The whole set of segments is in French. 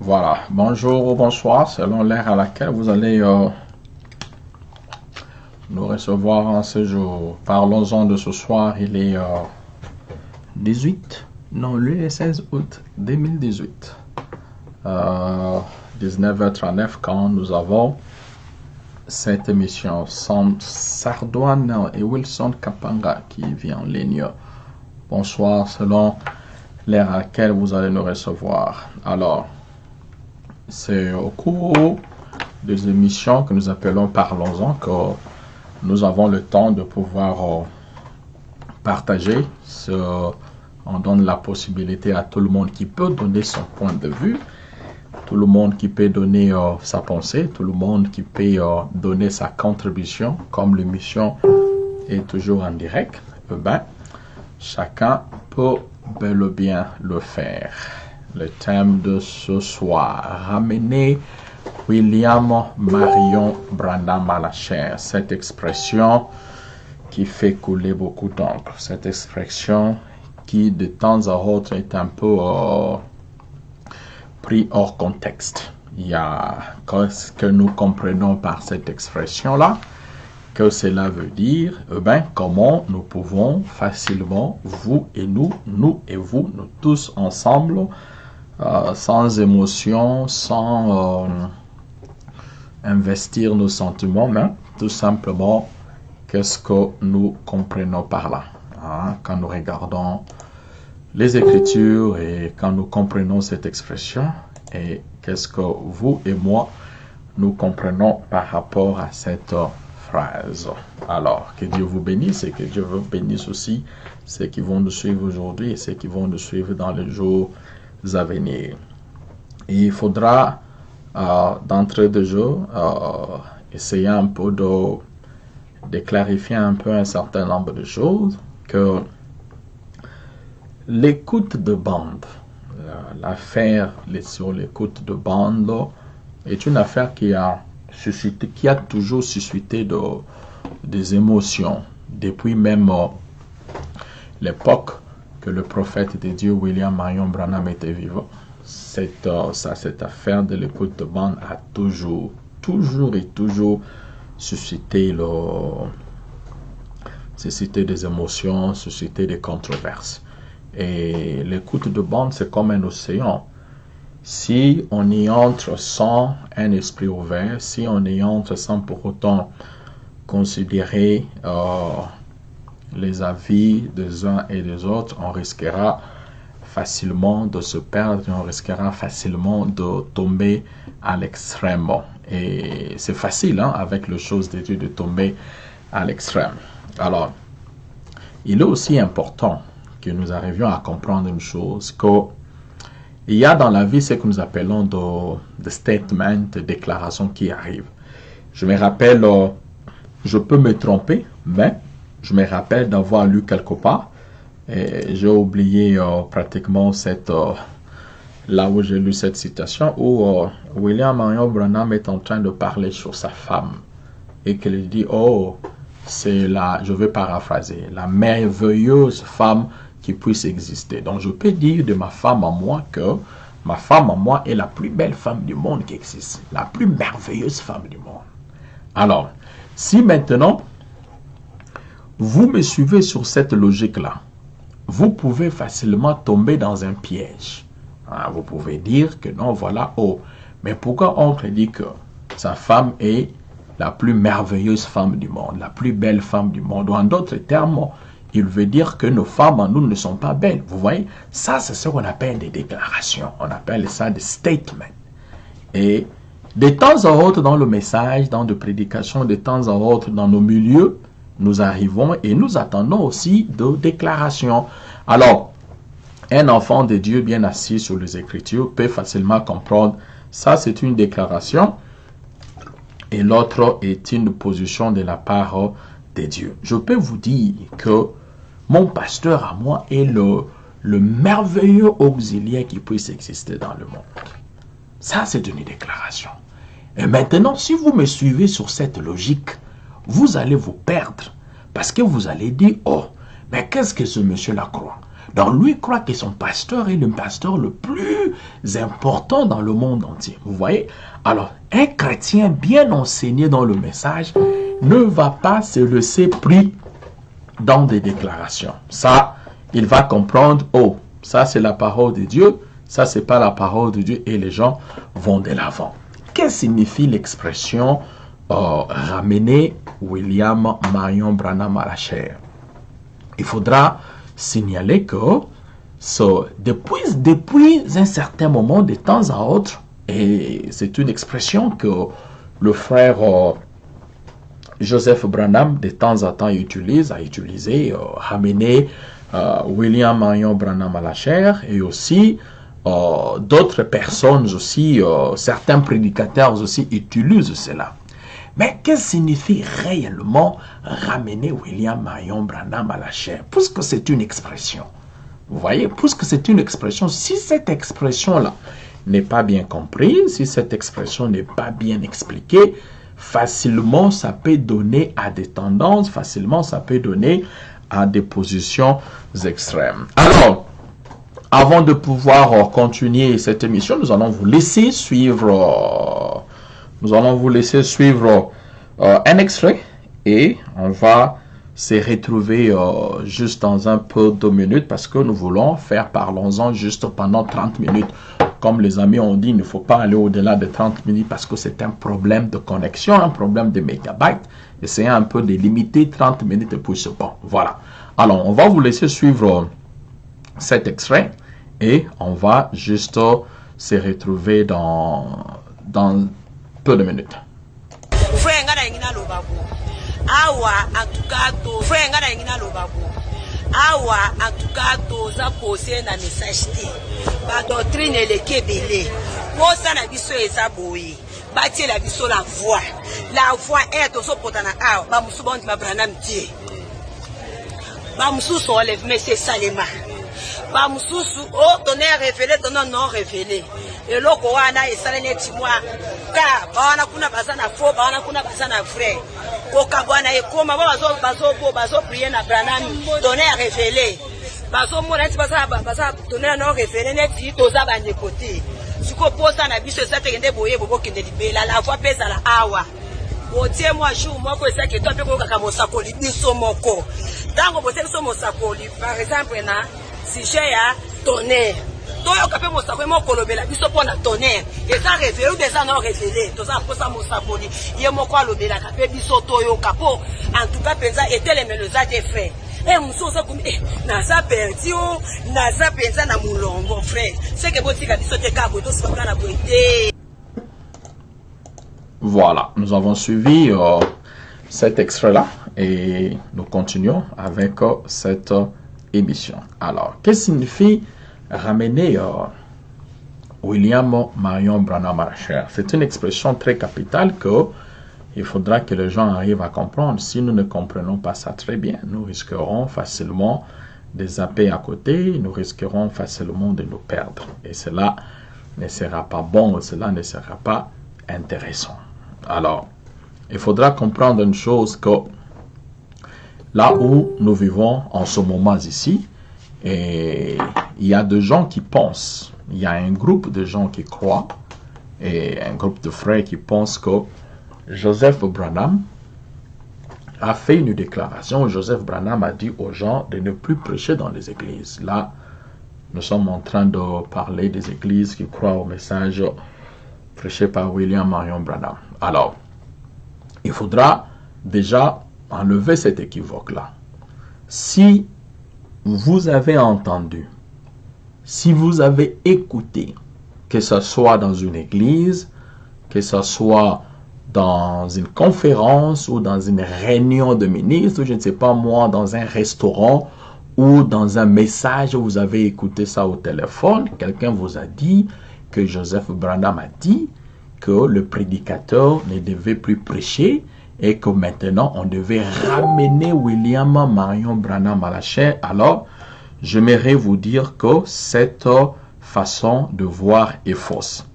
Voilà, bonjour ou bonsoir, selon l'heure à laquelle vous allez nous recevoir en ce jour. Parlons-en de ce soir, il est 18, non, le 16 août 2018. 19h39 quand nous avons cette émission. Sardoine et Wilson Kapanga qui vient en ligne. Bonsoir, selon l'heure à laquelle vous allez nous recevoir. Alors, c'est au cours des émissions que nous appelons Parlons-en que nous avons le temps de pouvoir partager. On donne la possibilité à tout le monde qui peut donner son point de vue, tout le monde qui peut donner sa pensée, tout le monde qui peut donner sa contribution. Comme l'émission est toujours en direct, chacun peut bel et bien le faire. Le thème de ce soir, ramener William Marion Branham à la chair. Cette expression qui fait couler beaucoup d'encre. Cette expression qui de temps à autre est un peu pris hors contexte. Il y a ce que nous comprenons par cette expression-là, que cela veut dire, comment nous pouvons facilement, vous et nous et vous, nous tous ensemble, sans émotion, sans investir nos sentiments, mais tout simplement, qu'est-ce que nous comprenons par là, quand nous regardons les Écritures et quand nous comprenons cette expression, et qu'est-ce que vous et moi, nous comprenons par rapport à cette phrase. Alors, que Dieu vous bénisse et que Dieu vous bénisse aussi ceux qui vont nous suivre aujourd'hui et ceux qui vont nous suivre dans les jours à venir. Et il faudra d'entrée de jeu essayer un peu de clarifier un peu un certain nombre de choses, que l'écoute de bande, l'affaire sur l'écoute de bande est une affaire qui a toujours suscité des émotions depuis même l'époque que le prophète de Dieu William Marion Branham était vivant. Cette affaire de l'écoute de bande a toujours suscité des émotions, suscité des controverses. Et l'écoute de bande, c'est comme un océan. Si on y entre sans un esprit ouvert, si on y entre sans pour autant considérer les avis des uns et des autres, on risquera facilement de se perdre, on risquera facilement de tomber à l'extrême. Et c'est facile, avec les choses de Dieu, de tomber à l'extrême. Alors, il est aussi important que nous arrivions à comprendre une chose, qu'il y a dans la vie ce que nous appelons des statements, des déclarations qui arrivent. Je me rappelle, je peux me tromper, mais je me rappelle d'avoir lu quelque part, et j'ai oublié pratiquement là où j'ai lu cette citation, où William Marion Branham est en train de parler sur sa femme, et qu'il dit, c'est je vais paraphraser, la merveilleuse femme qui puisse exister. Donc je peux dire de ma femme à moi que ma femme à moi est la plus belle femme du monde qui existe, la plus merveilleuse femme du monde. Alors, si maintenant vous me suivez sur cette logique-là, vous pouvez facilement tomber dans un piège. Vous pouvez dire que non, voilà, mais pourquoi on dit que sa femme est la plus merveilleuse femme du monde, la plus belle femme du monde? Ou en d'autres termes, il veut dire que nos femmes en nous ne sont pas belles. Vous voyez, ça c'est ce qu'on appelle des déclarations. On appelle ça des statements. Et de temps en autre dans le message, dans des prédications, de temps en autre dans nos milieux, nous arrivons et nous attendons aussi de déclarations. Alors, un enfant de Dieu bien assis sur les Écritures peut facilement comprendre, ça c'est une déclaration et l'autre est une position de la part de Dieu. Je peux vous dire que mon pasteur à moi est le merveilleux auxiliaire qui puisse exister dans le monde. Ça c'est une déclaration. Et maintenant, si vous me suivez sur cette logique, vous allez vous perdre parce que vous allez dire, mais qu'est-ce que ce monsieur-là croit? Donc lui croit que son pasteur est le pasteur le plus important dans le monde entier. Vous voyez? Alors, un chrétien bien enseigné dans le message ne va pas se laisser pris dans des déclarations. Ça, il va comprendre, oh, ça c'est la parole de Dieu, ça c'est pas la parole de Dieu, et les gens vont de l'avant. Qu'est-ce que signifie l'expression ramener William Marion Branham à la chair? Il faudra signaler que depuis un certain moment, de temps à autre, et c'est une expression que le frère Joseph Branham de temps à temps a utilisé, ramener William Marion Branham à la chair, et aussi d'autres personnes aussi, certains prédicateurs aussi utilisent cela. Mais qu'est-ce que signifie réellement ramener William Marion Branham à la chair? Puisque c'est une expression. Vous voyez, puisque c'est une expression, si cette expression-là n'est pas bien comprise, si cette expression n'est pas bien expliquée, facilement ça peut donner à des tendances, facilement ça peut donner à des positions extrêmes. Alors, avant de pouvoir continuer cette émission, nous allons vous laisser suivre un extrait et on va se retrouver juste dans un peu 2 minutes parce que nous voulons faire Parlons-en juste pendant 30 minutes. Comme les amis ont dit, il ne faut pas aller au-delà de 30 minutes parce que c'est un problème de connexion, un problème de mégabytes. Essayez un peu de limiter 30 minutes et puis c'est bon. Voilà. Alors, on va vous laisser suivre cet extrait et on va juste se retrouver dans peu de minutes. Awa en tout cas toza posé na message te ba doctrine le kebele posa na biso eza boyi batie la biso la voix est tozo potana awa ba musu bondi ma Branham tie ba musu so lève monsieur Salema ba musu o tonnerre révélé tonnerre non révélé et loko wana esalene timwa ka bawana kuna bazana faux bawana kuna bazana vrai koka bwana ekoma bazo prier na Branham donner à révéler bazo mona ti baza donner non révéler neti toza bande côté siko posa na biso sa tekende boye bobokende libela la voix pesa la awa botie moi jour moko esa ke to pe ko kaka mosakoli biso moko tango botie biso mosakoli par exemple na sujet ya tonnerre toyo kapé mosakoli moko lobela biso pona tonnerre eza révélé ou déjà non révélé toza posa mosakoli ye moko alobela kapé biso toyo kapo en tout cas penza était les melosa des frères et musosa comme naza perdi o naza penza na mulongo frère c'est que botika biso te kabo to sipaka na boité. Voilà, nous avons suivi cet extrait-là et nous continuons avec cette émission. Alors, qu'est-ce que signifie ramener William Marion Branham à la chair? C'est une expression très capitale que il faudra que les gens arrivent à comprendre. Si nous ne comprenons pas ça très bien, nous risquerons facilement de zapper à côté, nous risquerons facilement de nous perdre. Et cela ne sera pas bon, cela ne sera pas intéressant. Alors, il faudra comprendre une chose, que là où nous vivons en ce moment ici, et il y a des gens qui pensent, il y a un groupe de gens qui croient, et un groupe de frères qui pensent que Joseph Branham a fait une déclaration. Joseph Branham a dit aux gens de ne plus prêcher dans les églises. Là, nous sommes en train de parler des églises qui croient au message prêché par William Marion Branham. Alors, il faudra déjà enlever cet équivoque-là. Si vous avez entendu, si vous avez écouté, que ce soit dans une église, que ce soit dans une conférence ou dans une réunion de ministres, ou je ne sais pas moi, dans un restaurant ou dans un message, vous avez écouté ça au téléphone, quelqu'un vous a dit que Joseph Branham a dit que le prédicateur ne devait plus prêcher et que maintenant on devait ramener William Marion Branham à la chair. Alors, j'aimerais vous dire que cette façon de voir est fausse.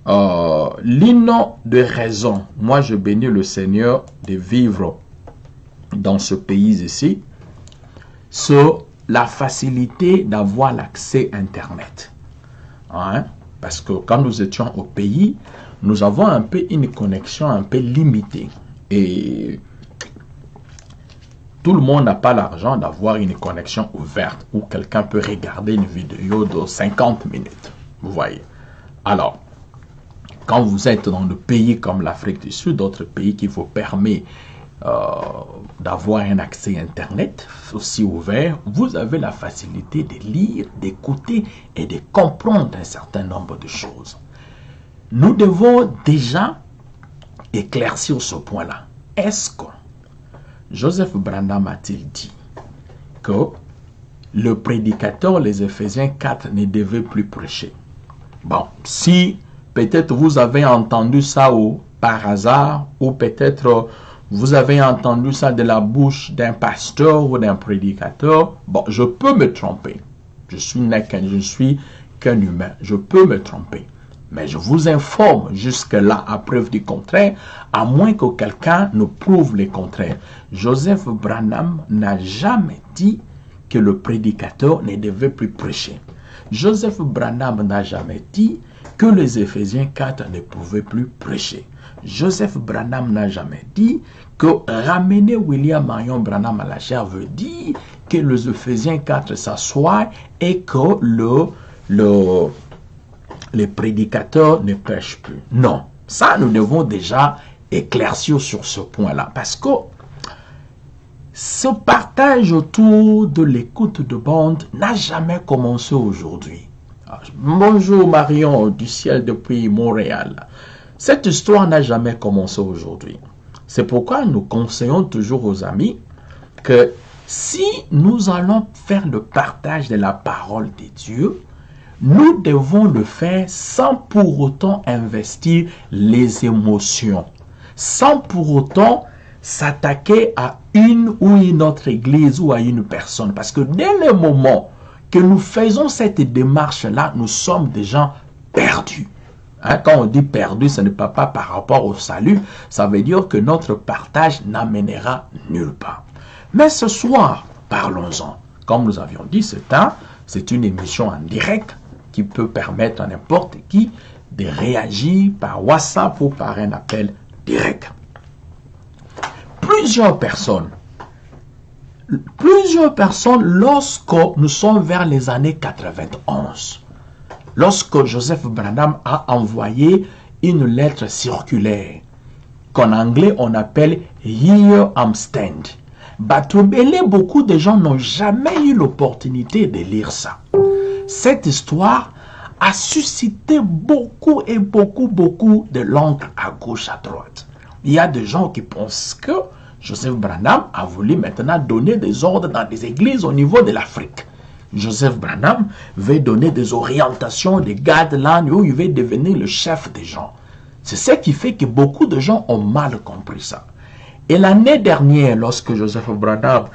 L'une de raisons, moi je bénis le Seigneur de vivre dans ce pays ici, c'est la facilité d'avoir l'accès Internet. Hein? Parce que quand nous étions au pays, nous avons un peu une connexion un peu limitée. Et tout le monde n'a pas l'argent d'avoir une connexion ouverte où quelqu'un peut regarder une vidéo de 50 minutes. Vous voyez. Alors, quand vous êtes dans le pays comme l'Afrique du Sud, d'autres pays qui vous permettent d'avoir un accès Internet aussi ouvert, vous avez la facilité de lire, d'écouter et de comprendre un certain nombre de choses. Nous devons déjà éclaircir ce point-là. Est-ce que Joseph Branham a-t-il dit que le prédicateur, les Éphésiens 4, ne devait plus prêcher? Bon, si peut-être vous avez entendu ça par hasard, ou peut-être vous avez entendu ça de la bouche d'un pasteur ou d'un prédicateur, bon, je peux me tromper. Je suis qu'un humain. Je peux me tromper. Mais je vous informe jusque-là, à preuve du contraire, à moins que quelqu'un ne prouve le contraire. Joseph Branham n'a jamais dit que le prédicateur ne devait plus prêcher. Joseph Branham n'a jamais dit que les Éphésiens 4 ne pouvaient plus prêcher. Joseph Branham n'a jamais dit que ramener William Marion Branham à la chair veut dire que les Éphésiens 4 s'assoient et que les prédicateurs ne prêchent plus. Non, ça nous devons déjà éclaircir sur ce point-là. Parce que ce partage autour de l'écoute de bande n'a jamais commencé aujourd'hui. Bonjour Marion du ciel depuis Montréal. Cette histoire n'a jamais commencé aujourd'hui. C'est pourquoi nous conseillons toujours aux amis que si nous allons faire le partage de la parole de Dieu, nous devons le faire sans pour autant investir les émotions, sans pour autant s'attaquer à une ou une autre église ou à une personne. Parce que dès le moment que nous faisons cette démarche-là, nous sommes déjà perdus. Hein, quand on dit perdu, ce n'est pas par rapport au salut, ça veut dire que notre partage n'amènera nulle part. Mais ce soir, parlons-en. Comme nous avions dit, c'est une émission en direct qui peut permettre à n'importe qui de réagir par WhatsApp ou par un appel direct. Plusieurs personnes, lorsque nous sommes vers les années 91, lorsque Joseph Branham a envoyé une lettre circulaire, qu'en anglais on appelle « Here I'm Stand », beaucoup de gens n'ont jamais eu l'opportunité de lire ça. Cette histoire a suscité beaucoup de l'encre à gauche, à droite. Il y a des gens qui pensent que Joseph Branham a voulu maintenant donner des ordres dans des églises au niveau de l'Afrique. Joseph Branham veut donner des orientations, des guidelines où il veut devenir le chef des gens. C'est ce qui fait que beaucoup de gens ont mal compris ça. Et l'année dernière, lorsque Joseph Branham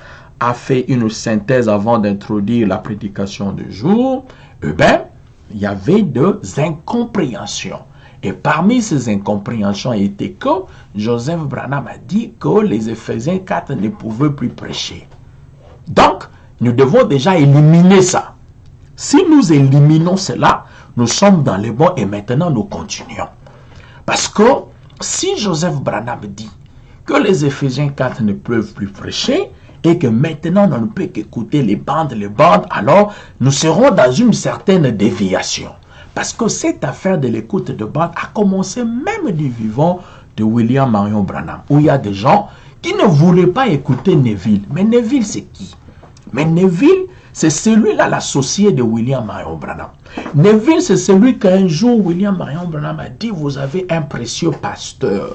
a fait une synthèse avant d'introduire la prédication du jour, il y avait des incompréhensions. Et parmi ces incompréhensions était que Joseph Branham a dit que les Éphésiens 4 ne pouvaient plus prêcher. Donc, nous devons déjà éliminer ça. Si nous éliminons cela, nous sommes dans les bons et maintenant nous continuons. Parce que si Joseph Branham dit que les Éphésiens 4 ne peuvent plus prêcher, et que maintenant on ne peut qu'écouter les bandes, alors nous serons dans une certaine déviation. Parce que cette affaire de l'écoute de bande a commencé même du vivant de William Marion Branham, où il y a des gens qui ne voulaient pas écouter Neville. Mais Neville, c'est qui? Mais Neville, c'est celui-là, l'associé de William Marion Branham. Neville, c'est celui qu'un jour William Marion Branham a dit, vous avez un précieux pasteur.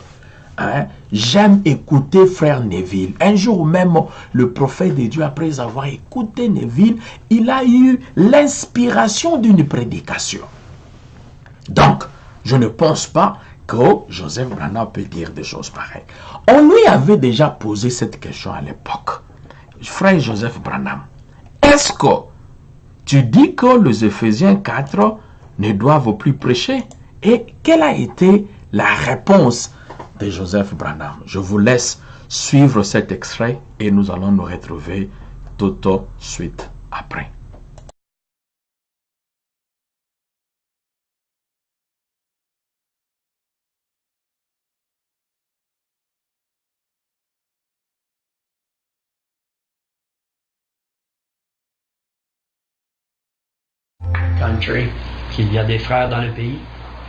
Hein? J'aime écouter frère Neville. Un jour même, le prophète de Dieu, après avoir écouté Neville, il a eu l'inspiration d'une prédication. Donc, je ne pense pas que Joseph Branham peut dire des choses pareilles. On lui avait déjà posé cette question à l'époque. Frère Joseph Branham, est-ce que tu dis que les Éphésiens 4 ne doivent plus prêcher? Et quelle a été la réponse de Joseph Branham? Je vous laisse suivre cet extrait et nous allons nous retrouver tout de suite après. Country qu'il y a des frères dans le pays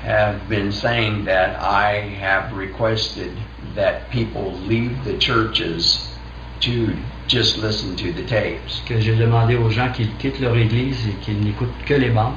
have been saying that I have requested that people leave the churches to just listen to the tapes. que j'ai demandé aux gens qu'ils quittent leur église et qu'ils n'écoutent que les bandes.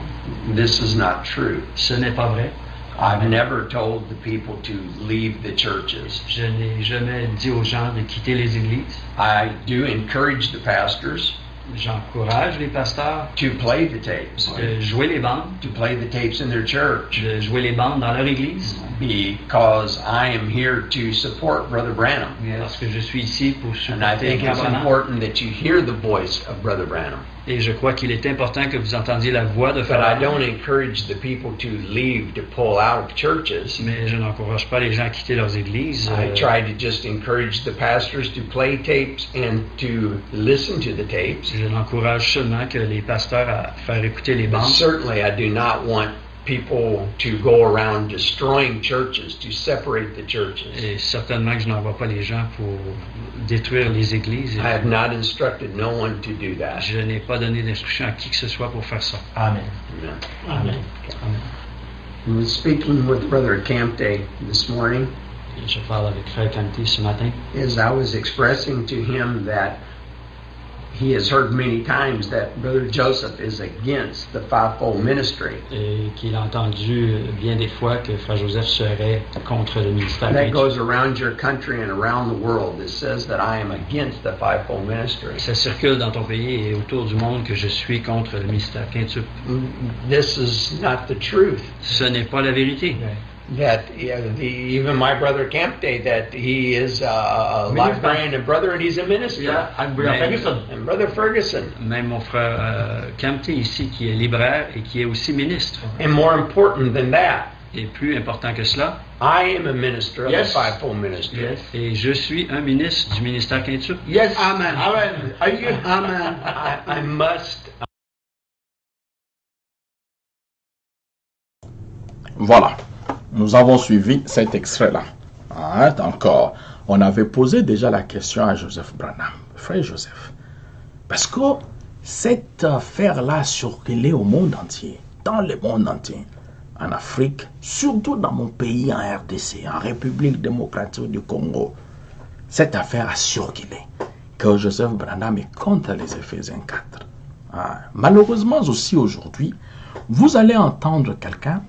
This is not true. Ce n'est pas vrai. I've never told the people to leave the churches. Je n'ai jamais dit aux gens de quitter les églises. I do encourage the pastors J'encourage les pasteurs to play the tapes, de jouer les bandes, to play the tapes in their church, de jouer les bandes dans leur église. because I am here to support Brother Branham. Parce que je suis ici pour And I supporter think it's Branham. important that you hear the voice of Brother Branham. Et je crois qu'il est important que vous entendiez la voix de But I Frère don't Branham. encourage the people to leave, to pull out of churches. Mais je n'encourage pas les gens à quitter leurs églises. I try to just encourage the pastors to play tapes and to listen to the tapes. Je n'encourage seulement que les pasteurs à faire écouter les But bandes. certainly I do not want people to go around destroying churches, to separate the churches. Et certainement que je n'envoie pas les gens pour détruire les églises. I have not instructed no one to do that. Je n'ai pas donné d'instruction à qui que ce soit pour faire ça. Amen. Amen. Amen. I was speaking with Brother Campte this morning Et je parle avec Frère Canty ce matin. as I was expressing to him that he has heard many times that Brother Joseph is against the fivefold ministry. Et qu'il a entendu bien des fois que Frère Joseph serait contre le ministère. That goes around your country and around the world. It says that I am against the fivefold ministry. Ça circule dans ton pays et autour du monde que je suis contre le ministère quintuple. This is not the truth. Ce n'est pas la vérité. That even my brother Campte, that he is a librarian and brother, and he's a minister. And Brother Ferguson. And Brother Ferguson. Même mon frère Campte ici, qui est libraire et qui est aussi ministre. And more important than that, Et plus important que cela, I am a minister of Yes. the fivefold ministry. et je suis un ministre du ministère quintuple. Yes. Amen. Amen. Are you? Amen. I must. Voilà, nous avons suivi cet extrait-là. Hein, donc, on avait posé déjà la question à Joseph Branham, frère Joseph, parce que cette affaire-là a circulé au monde entier, dans le monde entier, en Afrique, surtout dans mon pays, en RDC, en République démocratique du Congo. Cette affaire a circulé, que Joseph Branham est contre les Éphésiens 4. Hein. Malheureusement aussi aujourd'hui, vous allez entendre quelqu'un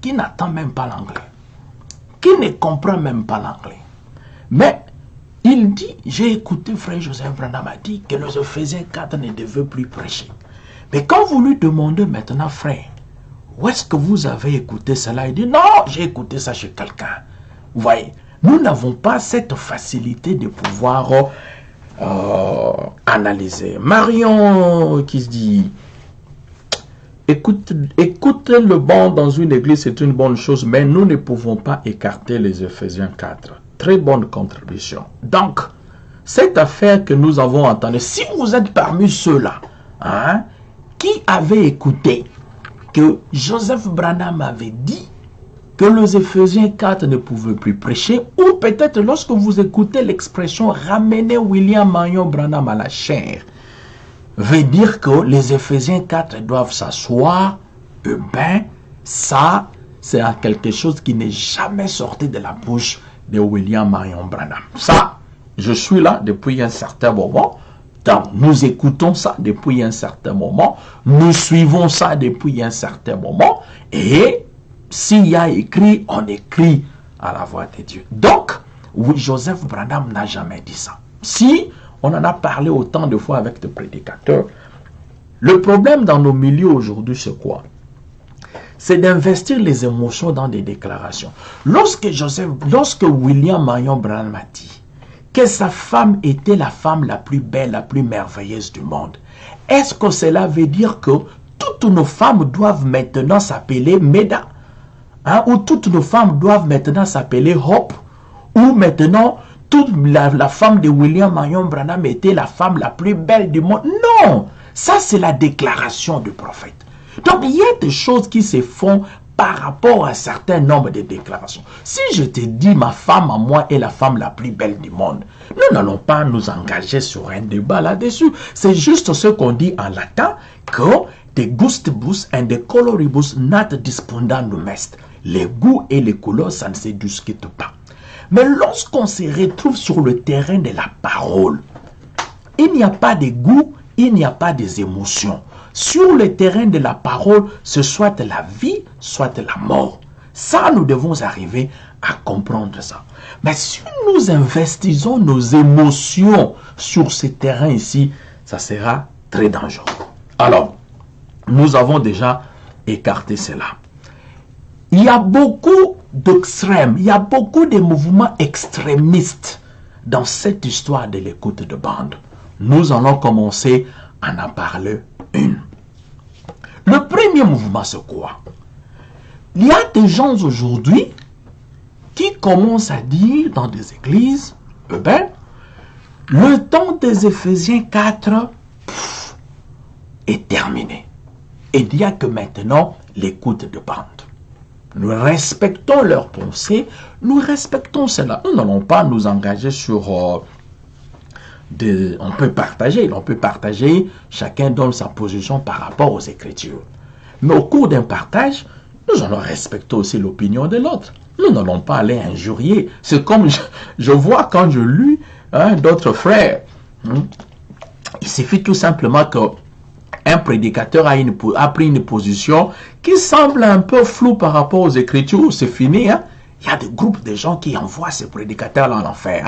qui n'entend même pas l'anglais, qui ne comprend même pas l'anglais. Mais il dit, j'ai écouté frère Joseph Branham a dit que les Éphésiens 4 ne devaient plus prêcher. Mais quand vous lui demandez maintenant, frère, où est-ce que vous avez écouté cela? Il dit, non, j'ai écouté ça chez quelqu'un. Vous voyez, nous n'avons pas cette facilité de pouvoir analyser. Marion qui se dit, écoute le banc dans une église, c'est une bonne chose, mais nous ne pouvons pas écarter les Éphésiens 4. Très bonne contribution. Donc, cette affaire que nous avons entendue, si vous êtes parmi ceux-là, hein, qui avaient écouté que Joseph Branham avait dit que les Éphésiens 4 ne pouvaient plus prêcher, ou peut-être lorsque vous écoutez l'expression « ramener William Marion Branham à la chair », veut dire que les Éphésiens 4 doivent s'asseoir, ben ça, c'est quelque chose qui n'est jamais sorti de la bouche de William Marion Branham. Ça, je suis là depuis un certain moment, donc nous écoutons ça depuis un certain moment, nous suivons ça depuis un certain moment, et s'il y a écrit, on écrit à la voix de Dieu. Donc, oui, Joseph Branham n'a jamais dit ça. Si on en a parlé autant de fois avec des prédicateurs, le problème dans nos milieux aujourd'hui, c'est quoi? C'est d'investir les émotions dans des déclarations. Lorsque William Marion Branham a dit que sa femme était la femme la plus belle, la plus merveilleuse du monde, est-ce que cela veut dire que toutes nos femmes doivent maintenant s'appeler Meda, hein? Ou toutes nos femmes doivent maintenant s'appeler Hope, ou maintenant toute la femme de William Marion Branham était la femme la plus belle du monde? Non! Ça, c'est la déclaration du prophète. Donc, il y a des choses qui se font par rapport à un certain nombre de déclarations. Si je te dis ma femme à moi est la femme la plus belle du monde, nous n'allons pas nous engager sur un débat là-dessus. C'est juste ce qu'on dit en latin, que de gustibus and de coloribus nat dispundandum est. Les goûts et les couleurs, ça ne se discute pas. Mais lorsqu'on se retrouve sur le terrain de la parole, il n'y a pas de goût, il n'y a pas des émotions. Sur le terrain de la parole, ce soit la vie, soit la mort. Ça, nous devons arriver à comprendre ça. Mais si nous investissons nos émotions sur ce terrain ici, ça sera très dangereux. Alors, nous avons déjà écarté cela. Il y a beaucoup d'extrêmes, il y a beaucoup de mouvements extrémistes dans cette histoire de l'écoute de bande. Nous allons commencer à en parler une. Le premier mouvement, c'est quoi? Il y a des gens aujourd'hui qui commencent à dire dans des églises, le temps des Éphésiens 4 est terminé. Et il n'y a que maintenant l'écoute de bande. Nous respectons leurs pensées, nous respectons cela. Nous n'allons pas nous engager sur... on peut partager, chacun donne sa position par rapport aux Écritures. Mais au cours d'un partage, nous allons respecter aussi l'opinion de l'autre. Nous n'allons pas aller injurier. C'est comme je vois quand je lis d'autres frères. Il suffit tout simplement qu'un prédicateur a pris une position qui semble un peu floue par rapport aux Écritures. C'est fini. Il y a des groupes de gens qui envoient ces prédicateurs-là en enfer.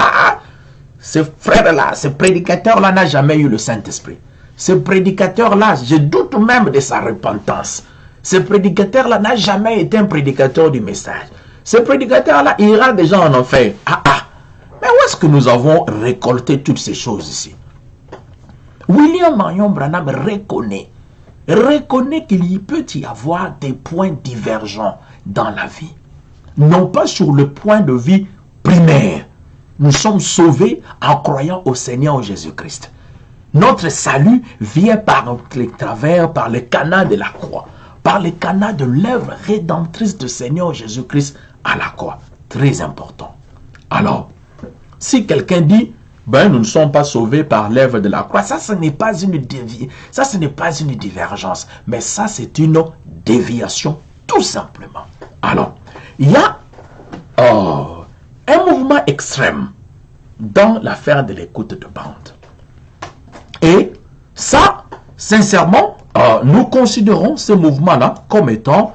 Ce frère-là, ce prédicateur-là n'a jamais eu le Saint-Esprit. Ce prédicateur-là, je doute même de sa repentance. Ce prédicateur-là n'a jamais été un prédicateur du message. Ce prédicateur-là ira déjà en enfer. Mais où est-ce que nous avons récolté toutes ces choses ici? William Marion Branham reconnaît qu'il peut y avoir des points divergents dans la vie. Non pas sur le point de vue primaire. Nous sommes sauvés en croyant au Seigneur Jésus-Christ. Notre salut vient par le travers, par le canal de la croix, par le canal de l'œuvre rédemptrice du Seigneur Jésus-Christ à la croix. Très important. Alors, si quelqu'un dit, nous ne sommes pas sauvés par l'œuvre de la croix, ça ce n'est pas une divergence, mais ça c'est une déviation tout simplement. Alors, il y a un mouvement extrême dans l'affaire de l'écoute de bande. Et ça, sincèrement, nous considérons ces mouvements-là comme étant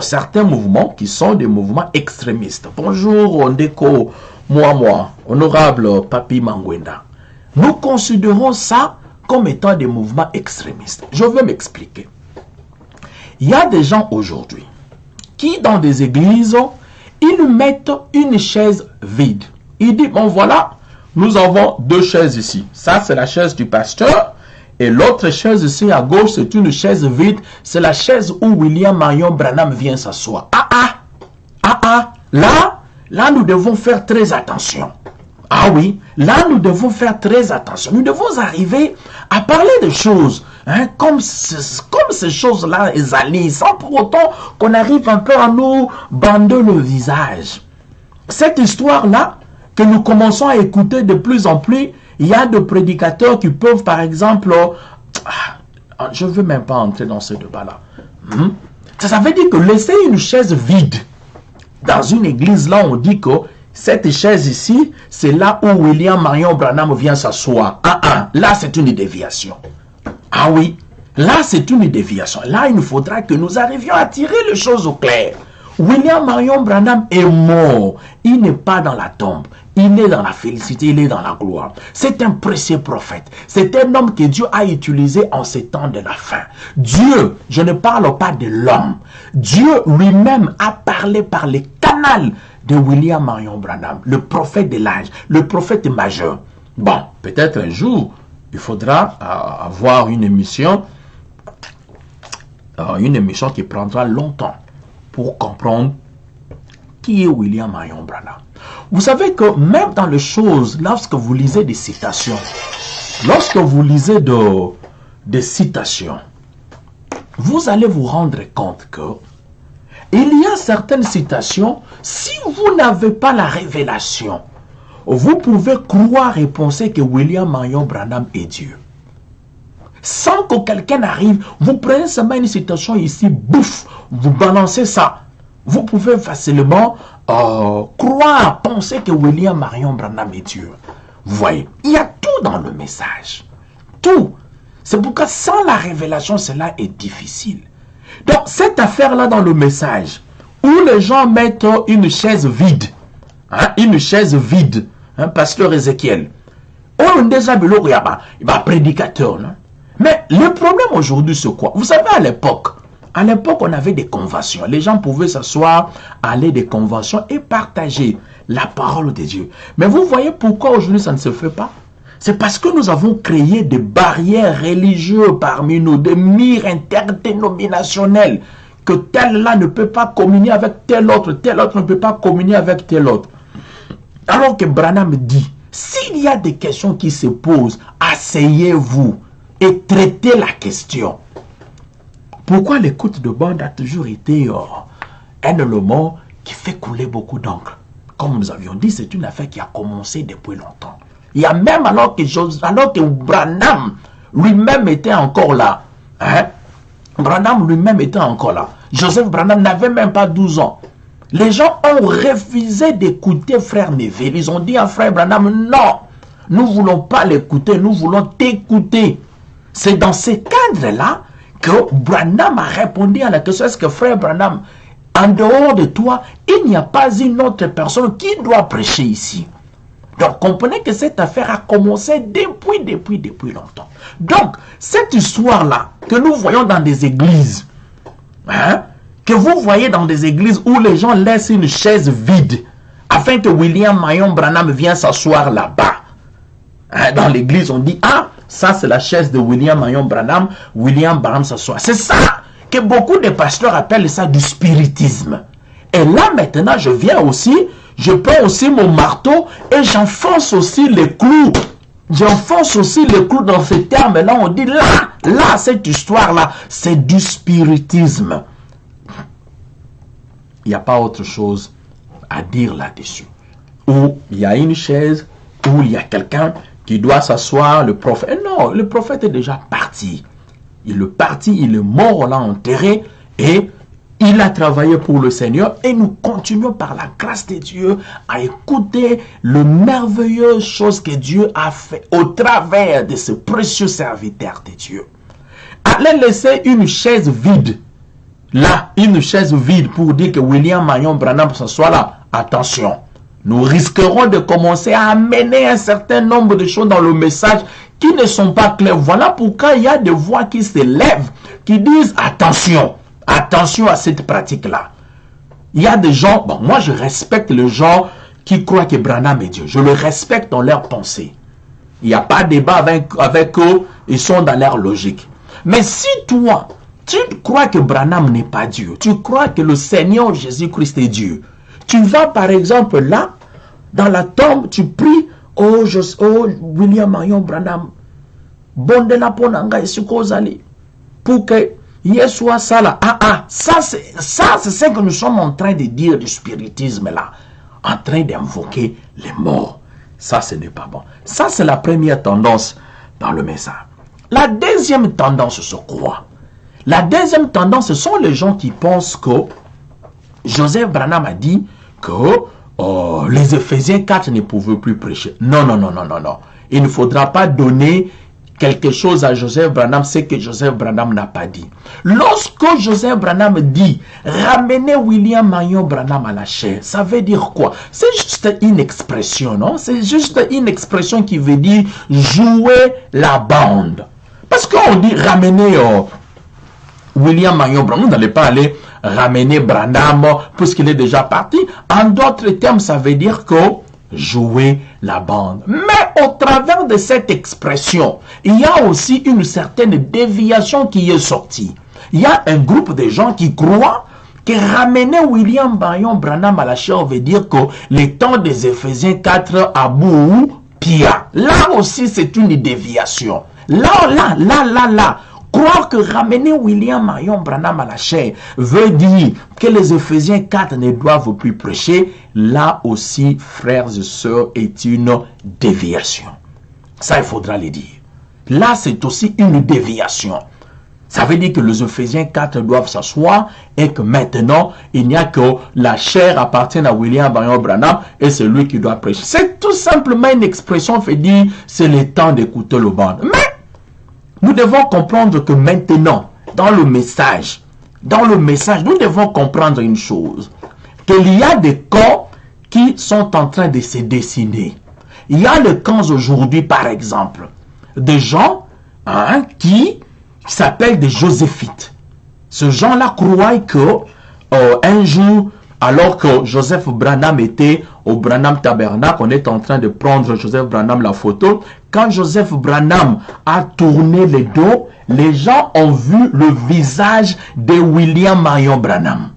certains mouvements qui sont des mouvements extrémistes. Bonjour, Ondeko, moi, honorable Papi Mangwenda. Nous considérons ça comme étant des mouvements extrémistes. Je vais m'expliquer. Il y a des gens aujourd'hui qui, dans des églises, ils mettent une chaise vide. Ils disent, bon voilà, nous avons deux chaises ici. Ça, c'est la chaise du pasteur. Et l'autre chaise ici à gauche, c'est une chaise vide. C'est la chaise où William Marion Branham vient s'asseoir. Là, nous devons faire très attention. Ah oui, là, nous devons faire très attention. Nous devons arriver à parler de choses, comme ces choses-là, les sans pour autant qu'on arrive un peu à nous bander le visage. Cette histoire-là, que nous commençons à écouter de plus en plus, il y a des prédicateurs qui peuvent, par exemple, je ne veux même pas entrer dans ce débat-là. Ça veut dire que laisser une chaise vide dans une église, là, on dit que cette chaise ici, c'est là où William Marion Branham vient s'asseoir. Là, c'est une déviation. Ah oui, là, c'est une déviation. Là, il nous faudra que nous arrivions à tirer les choses au clair. William Marion Branham est mort. Il n'est pas dans la tombe. Il est dans la félicité, il est dans la gloire. C'est un précieux prophète. C'est un homme que Dieu a utilisé en ces temps de la fin. Dieu, je ne parle pas de l'homme. Dieu lui-même a parlé par le canal de William Marion Branham, le prophète de l'âge, le prophète majeur. Bon, peut-être un jour, il faudra avoir une émission qui prendra longtemps pour comprendre qui est William Marion Branham. Vous savez que même dans les choses, lorsque vous lisez des citations, lorsque vous lisez de citations, vous allez vous rendre compte que il y a certaines citations, si vous n'avez pas la révélation, vous pouvez croire et penser que William Marion Branham est Dieu. Sans que quelqu'un arrive, vous prenez seulement une citation ici, bouf, vous balancez ça. Vous pouvez facilement croire, penser que William Marion Branham est Dieu. Vous voyez, il y a tout dans le message. Tout. C'est pourquoi sans la révélation, cela est difficile. Donc, cette affaire-là dans le message, où les gens mettent une chaise vide, hein, une chaise vide, hein, pasteur Ézéchiel, on déjà il y a prédicateur, non? Mais le problème aujourd'hui, c'est quoi? Vous savez, à l'époque, on avait des conventions. Les gens pouvaient s'asseoir, aller des conventions et partager la parole de Dieu. Mais vous voyez pourquoi aujourd'hui ça ne se fait pas? C'est parce que nous avons créé des barrières religieuses parmi nous, des murs interdénominationnels, que tel là ne peut pas communier avec tel autre ne peut pas communier avec tel autre. Alors que Branham dit, s'il y a des questions qui se posent, asseyez-vous et traitez la question. Pourquoi l'écoute de bande a toujours été un élément qui fait couler beaucoup d'encre? Comme nous avions dit, c'est une affaire qui a commencé depuis longtemps. Il y a même alors que Branham lui-même était encore là. Hein? Branham lui-même était encore là. Joseph Branham n'avait même pas 12 ans. Les gens ont refusé d'écouter frère Neville. Ils ont dit à frère Branham, non, nous ne voulons pas l'écouter, nous voulons t'écouter. C'est dans ce cadre-là que Branham a répondu à la question, est-ce que frère Branham, en dehors de toi, il n'y a pas une autre personne qui doit prêcher ici? Donc, comprenez que cette affaire a commencé depuis longtemps. Donc, cette histoire-là, que nous voyons dans des églises, hein, que vous voyez dans des églises où les gens laissent une chaise vide, afin que William Marion Branham vienne s'asseoir là-bas. Hein, dans l'église, on dit, ah, ça c'est la chaise de William Marion Branham, William Branham s'assoit. C'est ça que beaucoup de pasteurs appellent ça du spiritisme. Et là, maintenant, je prends aussi mon marteau et j'enfonce aussi les clous. J'enfonce aussi les clous dans ces termes-là. On dit là, cette histoire-là, c'est du spiritisme. Il n'y a pas autre chose à dire là-dessus. Où il y a une chaise, où il y a quelqu'un qui doit s'asseoir, le prophète. Non, le prophète est déjà parti. Il est parti, il est mort là, enterré, et il a travaillé pour le Seigneur, et nous continuons par la grâce de Dieu à écouter les merveilleuses choses que Dieu a fait au travers de ce précieux serviteur de Dieu. Allez laisser une chaise vide, là, une chaise vide pour dire que William Marion Branham s'assoit là. Attention, nous risquerons de commencer à amener un certain nombre de choses dans le message qui ne sont pas claires. Voilà pourquoi il y a des voix qui se lèvent, qui disent attention, attention à cette pratique-là. Il y a des gens, bon, moi je respecte les gens qui croient que Branham est Dieu. Je le respecte dans leur pensée. Il n'y a pas de débat avec eux, ils sont dans leur logique. Mais si toi, tu crois que Branham n'est pas Dieu, tu crois que le Seigneur Jésus-Christ est Dieu, tu vas par exemple là, dans la tombe, tu pries, oh William Marion Branham, bon de la ponanga et sukozali, pour que soit ça là. Ça c'est ce que nous sommes en train de dire du spiritisme là, en train d'invoquer les morts. Ça ce n'est pas bon. Ça c'est la première tendance dans le message. La deuxième tendance, c'est quoi? La deuxième tendance, ce sont les gens qui pensent que Joseph Branham a dit que les Éphésiens 4 ne pouvaient plus prêcher. Non. Il ne faudra pas donner quelque chose à Joseph Branham, c'est que Joseph Branham n'a pas dit. Lorsque Joseph Branham dit ramener William Marion Branham à la chair, ça veut dire quoi? C'est juste une expression, non? C'est juste une expression qui veut dire jouer la bande. Parce qu'on dit ramener William Marion Branham, vous n'allez pas aller ramener Branham puisqu'il est déjà parti. En d'autres termes, ça veut dire que jouer la bande. Mais au travers de cette expression, il y a aussi une certaine déviation qui est sortie. Il y a un groupe de gens qui croient que ramener William Marion Branham à la chair veut dire que les temps des Éphésiens 4 à bout, pia. Là aussi, c'est une déviation. Là. Croire que ramener William Marion Branham à la chair veut dire que les Éphésiens 4 ne doivent plus prêcher, là aussi, frères et sœurs, est une déviation. Ça, il faudra le dire. Là, c'est aussi une déviation. Ça veut dire que les Éphésiens 4 doivent s'asseoir et que maintenant, il n'y a que la chair appartient à William Marion Branham et c'est lui qui doit prêcher. C'est tout simplement une expression fait dire c'est le temps d'écouter le band. Mais nous devons comprendre que maintenant, dans le message, nous devons comprendre une chose. Qu'il y a des camps qui sont en train de se dessiner. Il y a le camp aujourd'hui, par exemple, de gens qui s'appellent des Joséphites. Ces gens-là croient que un jour, alors que Joseph Branham était au Branham Tabernacle, on est en train de prendre Joseph Branham la photo. Quand Joseph Branham a tourné le dos, les gens ont vu le visage de William Marion Branham.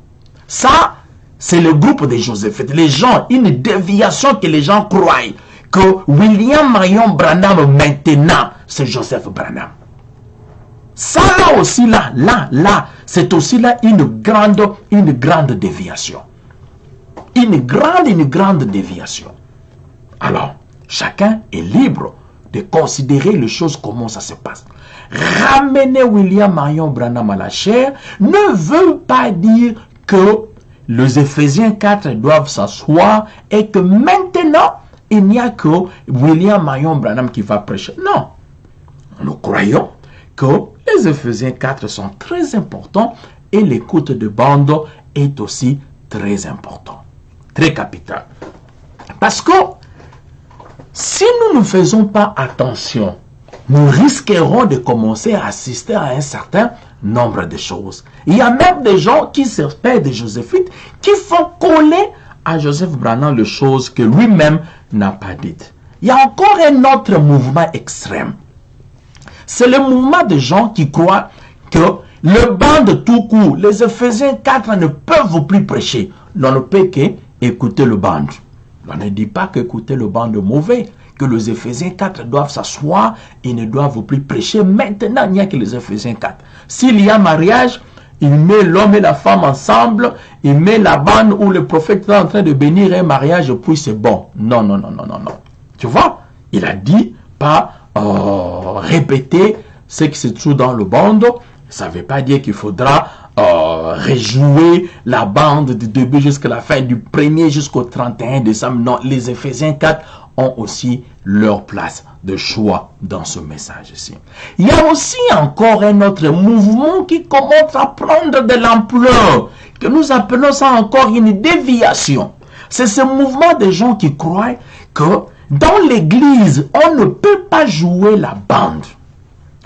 Ça, c'est le groupe des Joséphites. Les gens, une déviation que les gens croient que William Marion Branham maintenant, c'est Joseph Branham. Ça là aussi, c'est aussi là une grande déviation. Une grande déviation. Alors, chacun est libre de considérer les choses comment ça se passe. Ramener William Marion Branham à la chair ne veut pas dire que les Éphésiens 4 doivent s'asseoir et que maintenant, il n'y a que William Marion Branham qui va prêcher. Non. Nous croyons que les Éphésiens 4 sont très importants et l'écoute de bande est aussi très important, très capital. Parce que si nous ne faisons pas attention, nous risquerons de commencer à assister à un certain nombre de choses. Il y a même des gens qui s'appellent des Joséphites qui font coller à Joseph Branham les choses que lui-même n'a pas dites. Il y a encore un autre mouvement extrême. C'est le mouvement de gens qui croient que le banc de tout court, les Éphésiens 4 ne peuvent plus prêcher. On ne peut qu'écouter le banc. On ne dit pas qu'écouter le banc de mauvais, que les Éphésiens 4 doivent s'asseoir et ne doivent plus prêcher. Maintenant, il n'y a que les Éphésiens 4. S'il y a mariage, il met l'homme et la femme ensemble, il met la bande où le prophète est en train de bénir un mariage, puis c'est bon. Non. Tu vois, il a dit pas répéter ce qui se trouve dans le bande. Ça ne veut pas dire qu'il faudra rejouer la bande du début jusqu'à la fin, du 1er jusqu'au 31 décembre. Non, les Éphésiens 4 ont aussi leur place de choix dans ce message ici. Il y a aussi encore un autre mouvement qui commence à prendre de l'ampleur, que nous appelons ça encore une déviation. C'est ce mouvement de gens qui croient que dans l'église, on ne peut pas jouer la bande.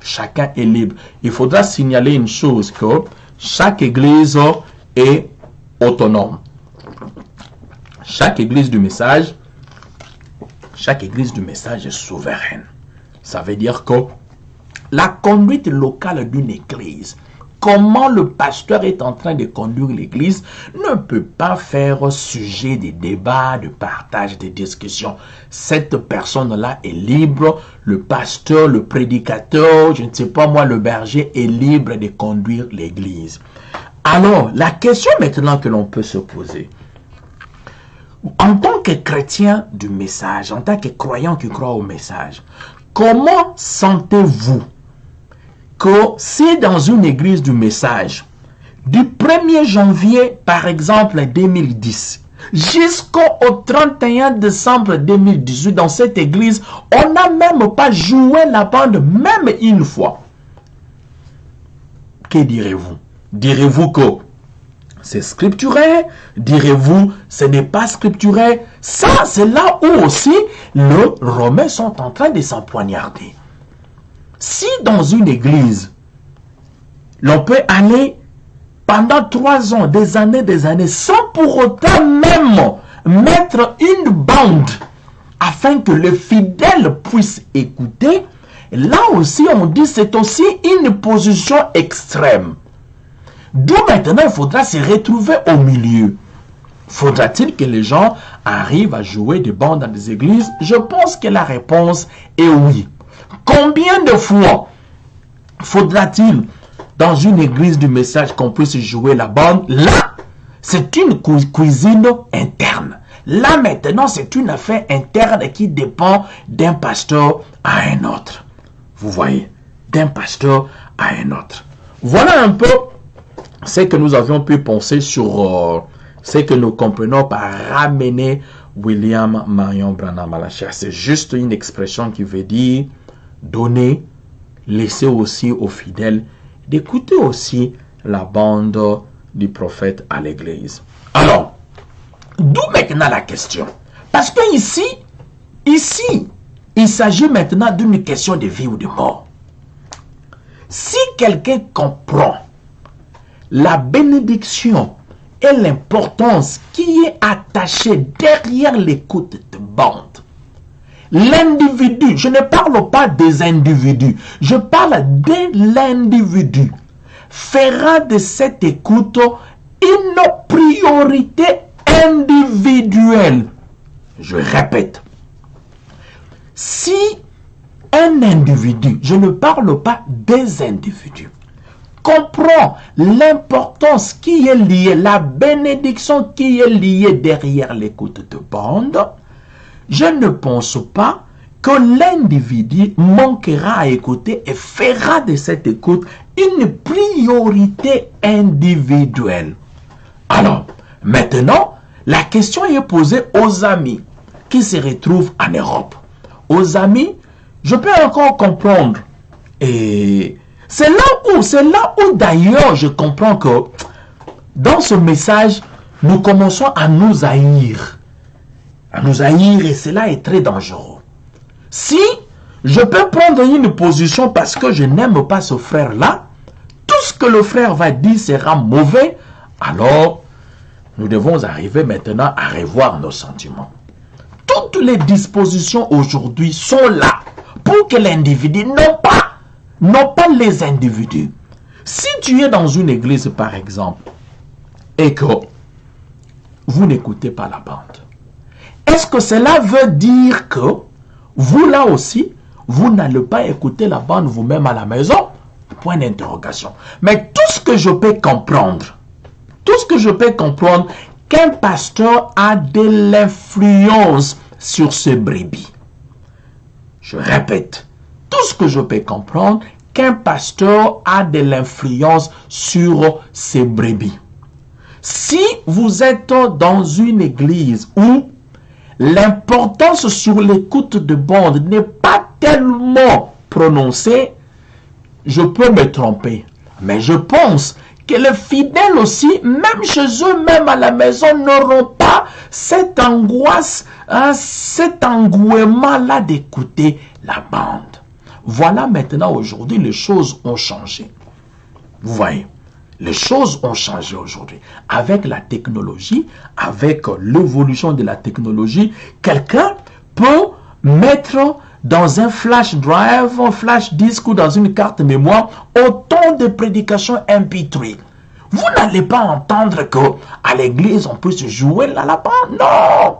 Chacun est libre. Il faudra signaler une chose, que chaque église est autonome. Chaque église du message est souveraine. Ça veut dire que la conduite locale d'une église, comment le pasteur est en train de conduire l'église, ne peut pas faire sujet de débats, de partage, de discussions. Cette personne-là est libre. Le pasteur, le prédicateur, je ne sais pas moi, le berger est libre de conduire l'église. Alors, la question maintenant que l'on peut se poser, en tant que chrétien du message, en tant que croyant qui croit au message, comment sentez-vous que si dans une église du message, du 1er janvier, par exemple, 2010, jusqu'au 31 décembre 2018, dans cette église, on n'a même pas joué la bande, même une fois. Que direz-vous? Direz-vous que c'est scripturé? Direz-vous ce n'est pas scripturé? Ça, c'est là où aussi les Romains sont en train de s'empoignarder. Si dans une église, l'on peut aller pendant 3 ans, des années, sans pour autant même mettre une bande afin que les fidèles puissent écouter, là aussi on dit c'est aussi une position extrême. D'où maintenant il faudra se retrouver au milieu. Faudra-t-il que les gens arrivent à jouer des bandes dans des églises? Je pense que la réponse est oui. Combien de fois faudra-t-il dans une église du message qu'on puisse jouer la bande? Là, c'est une cuisine interne. Là, maintenant, c'est une affaire interne qui dépend d'un pasteur à un autre. Vous voyez, d'un pasteur à un autre. Voilà un peu ce que nous avions pu penser sur ce que nous comprenons par ramener William Marion Branham à la chair. C'est juste une expression qui veut dire donner, laisser aussi aux fidèles d'écouter aussi la bande du prophète à l'église. Alors, d'où maintenant la question? Parce que ici, il s'agit maintenant d'une question de vie ou de mort. Si quelqu'un comprend la bénédiction et l'importance qui est attachée derrière l'écoute de bande, l'individu, je ne parle pas des individus, je parle de l'individu, fera de cette écoute une priorité individuelle. Je répète, si un individu, je ne parle pas des individus, comprend l'importance qui est liée, la bénédiction qui est liée derrière l'écoute de bande, je ne pense pas que l'individu manquera à écouter et fera de cette écoute une priorité individuelle. Alors, maintenant, la question est posée aux amis qui se retrouvent en Europe. Aux amis, je peux encore comprendre. Et c'est là où d'ailleurs je comprends que dans ce message, nous commençons à nous haïr. Et cela est très dangereux. Si je peux prendre une position parce que je n'aime pas ce frère-là, tout ce que le frère va dire sera mauvais, alors nous devons arriver maintenant à revoir nos sentiments. Toutes les dispositions aujourd'hui sont là pour que l'individu, non pas les individus. Si tu es dans une église par exemple et que vous n'écoutez pas la bande, est-ce que cela veut dire que vous là aussi, vous n'allez pas écouter la bande vous-même à la maison? Point d'interrogation. Mais tout ce que je peux comprendre, qu'un pasteur a de l'influence sur ses brebis. Je répète, tout ce que je peux comprendre, qu'un pasteur a de l'influence sur ses brebis. Si vous êtes dans une église où l'importance sur l'écoute de bande n'est pas tellement prononcée, je peux me tromper. Mais je pense que les fidèles aussi, même chez eux, même à la maison, n'auront pas cette angoisse, cet engouement-là d'écouter la bande. Voilà maintenant aujourd'hui, les choses ont changé. Vous voyez, les choses ont changé aujourd'hui. Avec la technologie, avec l'évolution de la technologie, quelqu'un peut mettre dans un flash drive, un flash disque ou dans une carte mémoire autant de prédications MP3. Vous n'allez pas entendre qu'à l'église on puisse jouer la bande. Non!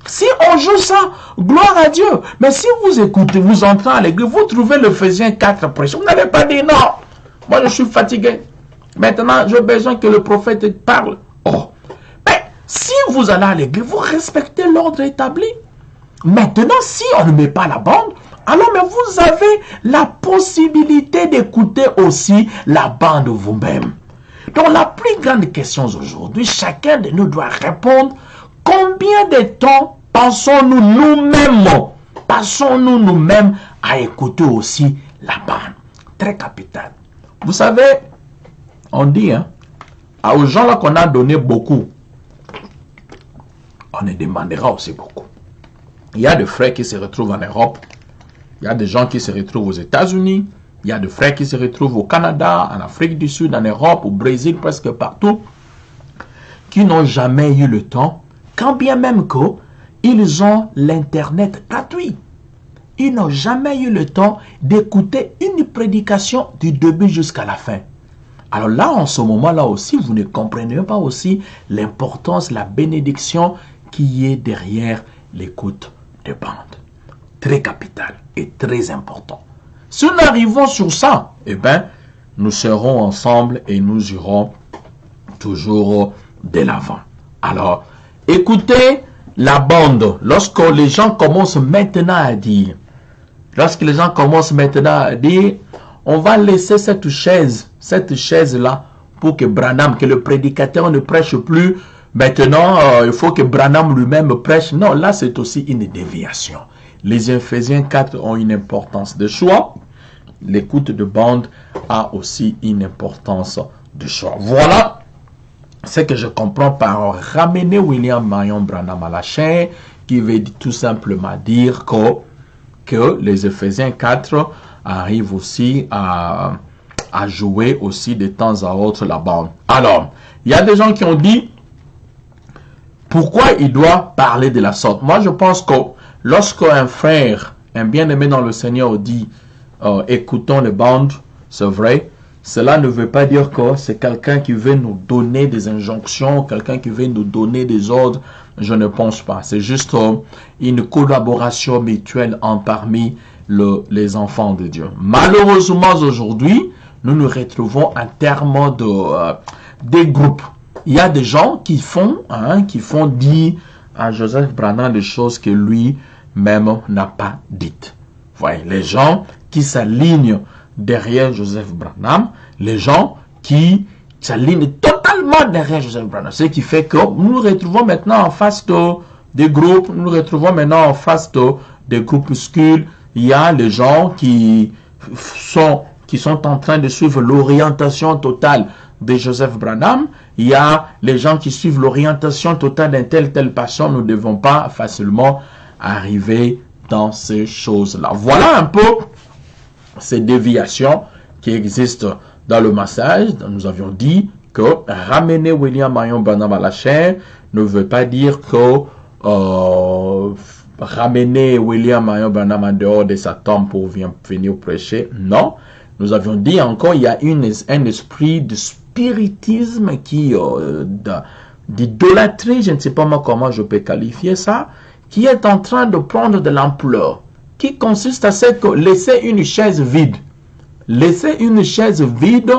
Si on joue ça, gloire à Dieu. Mais si vous écoutez, vous entrez à l'église, vous trouvez l'Ephésiens 4 prêché, vous n'allez pas dire non. Moi je suis fatigué. Maintenant j'ai besoin que le prophète parle. Oh! Mais si vous allez à l'église, vous respectez l'ordre établi. Maintenant, si on ne met pas la bande, alors mais vous avez la possibilité d'écouter aussi la bande vous-même. Donc la plus grande question aujourd'hui, chacun de nous doit répondre, combien de temps passons-nous nous-mêmes à écouter aussi la bande? Très capital. Vous savez, on dit, aux gens là qu'on a donné beaucoup, on ne demandera aussi beaucoup. Il y a des frères qui se retrouvent en Europe, il y a des gens qui se retrouvent aux États-Unis, il y a des frères qui se retrouvent au Canada, en Afrique du Sud, en Europe, au Brésil, presque partout, qui n'ont jamais eu le temps, quand bien même qu'ils ont l'Internet gratuit. Ils n'ont jamais eu le temps d'écouter une prédication du début jusqu'à la fin. Alors là, en ce moment-là aussi, vous ne comprenez pas aussi l'importance, la bénédiction qui est derrière l'écoute de bande. Très capital et très important. Si nous arrivons sur ça, eh bien, nous serons ensemble et nous irons toujours de l'avant. Alors, écoutez la bande. Lorsque les gens commencent maintenant à dire, on va laisser cette chaise-là, pour que Branham, que le prédicateur ne prêche plus. Maintenant, il faut que Branham lui-même prêche. Non, là, c'est aussi une déviation. Les Éphésiens 4 ont une importance de choix. L'écoute de bande a aussi une importance de choix. Voilà ce que je comprends par ramener William Marion Branham à la chaîne, qui veut tout simplement dire que les Éphésiens 4 arrivent aussi à jouer aussi de temps à autre la bande. Alors, il y a des gens qui ont dit, pourquoi il doit parler de la sorte? Moi, je pense que lorsqu'un frère, un bien-aimé dans le Seigneur dit, écoutons les bandes, c'est vrai, cela ne veut pas dire que c'est quelqu'un qui veut nous donner des injonctions, quelqu'un qui veut nous donner des ordres. Je ne pense pas. C'est juste une collaboration mutuelle parmi les enfants de Dieu. Malheureusement, aujourd'hui, nous nous retrouvons en termes des groupes. Il y a des gens qui font dire à Joseph Branham des choses que lui-même n'a pas dites. Voyez, les gens qui s'alignent derrière Joseph Branham, les gens qui s'alignent totalement derrière Joseph Branham. Ce qui fait que nous nous retrouvons maintenant en face des groupes, nous nous retrouvons maintenant en face des groupuscules. Il y a les gens qui sont en train de suivre l'orientation totale de Joseph Branham. Il y a les gens qui suivent l'orientation totale d'un telle personne. Nous ne devons pas facilement arriver dans ces choses-là. Voilà un peu ces déviations qui existent dans le message. Nous avions dit que ramener William Marion Branham à la chaîne ne veut pas dire que ramener William Marion Branham en dehors de sa tombe pour venir prêcher. Non. Nous avions dit encore, il y a un esprit de spiritisme d'idolâtrie, je ne sais pas moi comment je peux qualifier ça, qui est en train de prendre de l'ampleur, qui consiste à laisser une chaise vide. Laisser une chaise vide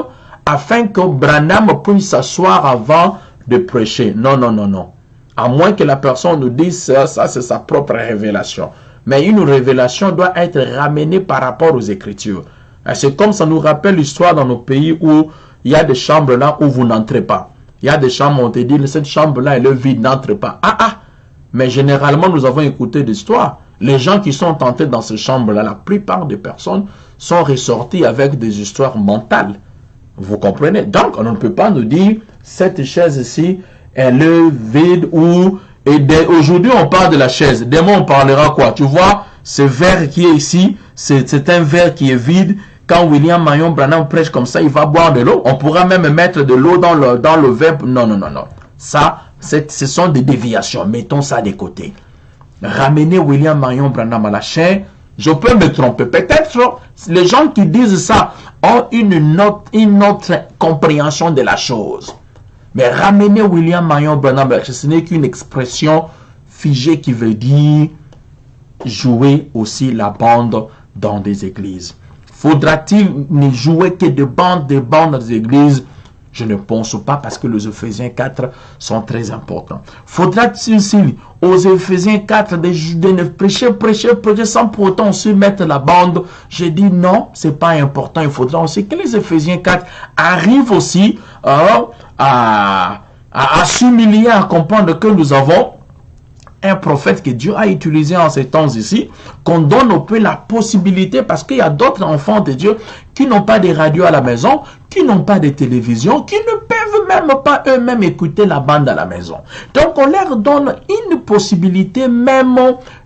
afin que Branham puisse s'asseoir avant de prêcher. Non, non, non, non. À moins que la personne nous dise ça c'est sa propre révélation. Mais une révélation doit être ramenée par rapport aux Écritures. C'est comme ça nous rappelle l'histoire dans nos pays où il y a des chambres là où vous n'entrez pas. Il y a des chambres où on te dit, cette chambre là elle est vide, n'entre pas. Mais généralement nous avons écouté l'histoire. Les gens qui sont entrés dans ces chambres là, la plupart des personnes sont ressorties avec des histoires mentales. Vous comprenez? Donc on ne peut pas nous dire, cette chaise ici, elle est vide ou... Aujourd'hui on parle de la chaise. Demain on parlera quoi? Tu vois, ce verre qui est ici, c'est un verre qui est vide. Quand William Marion Branham prêche comme ça, il va boire de l'eau. On pourra même mettre de l'eau dans le verre. Non, non, non, non. Ça, ce sont des déviations. Mettons ça de côté. Ramener William Marion Branham à la chaîne, je peux me tromper. Peut-être les gens qui disent ça ont une autre compréhension de la chose. Mais ramener William Marion Branham, ce n'est qu'une expression figée qui veut dire jouer aussi la bande dans des églises. Faudra-t-il ne jouer que de bandes dans des églises? Je ne pense pas, parce que les Éphésiens 4 sont très importants. Faudra-t-il aussi aux Éphésiens 4 de ne prêcher sans pour autant se mettre la bande? Je dis non, c'est pas important. Il faudra aussi que les Éphésiens 4 arrivent aussi à s'humilier, à comprendre que nous avons un prophète que Dieu a utilisé en ces temps ici, qu'on donne au peu la possibilité, parce qu'il y a d'autres enfants de Dieu qui n'ont pas de radio à la maison, qui n'ont pas de télévision, qui ne peuvent même pas eux-mêmes écouter la bande à la maison. Donc on leur donne une possibilité même